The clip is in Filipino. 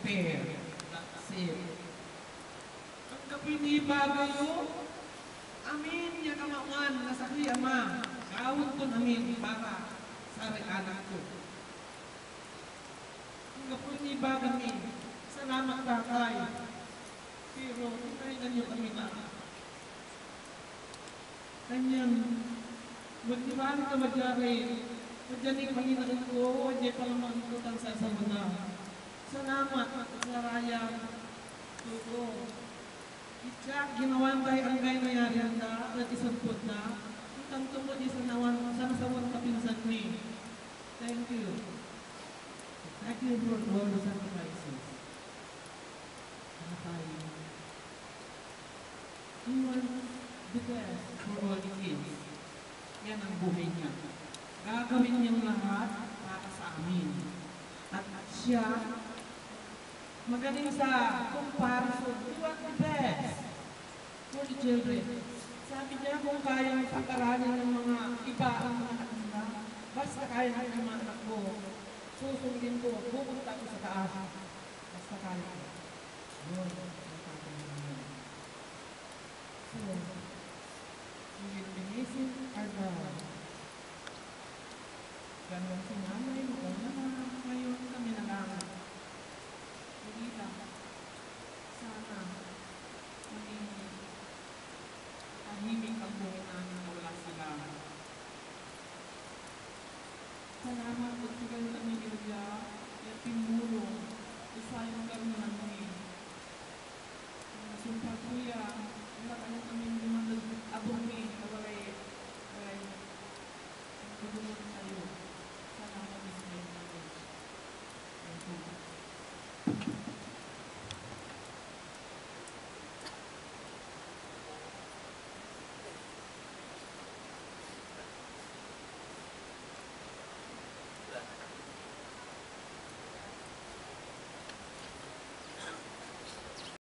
fair. That's it. Ang kapinibaga yun, amin niya kamawan na sa ama, kawon ko namin para sa anak ko. Ang kapinibaga min, salamat tatay. Pero, kailan niyo kami na. Kanyang, magdiwari ka magyari, madyanig Panginoon ko, wadya palaman ko tang sa muna. Salamat sa raya, tuto. Itya, ginawan tayo ang gaya nangyari handa, at isang pod na, itang tumod isa nawan, sama-sawan kapinsan ni. Thank you. Thank you for all the sacrifices. Ano tayo? You want the best for all the kids. Yan ang buhay niya. Gagawin niyang lahat para sa amin. At siya, magaling sa comparison. You want the best for the children. Sabi niya kung kaya pag-aralin ng mga iba ang mga kanila, basta kaya ng mga anak ko, susundin ko, pupunta ko sa taas. Basta kaya ko. Yun, so, we will be missing our God. Ganon si nanay, noon naman, ngayon kami na lang. Hindi lang. Sana, maging tahimik ang buhay namin na wala sila. Salamat at tugal kami nila, at pinulong, isayang kami namin. Sumpah kuya, wala ka na kami lumandog abumi, na walay gulungan tayo. Sana mag-isip natin. Thank you.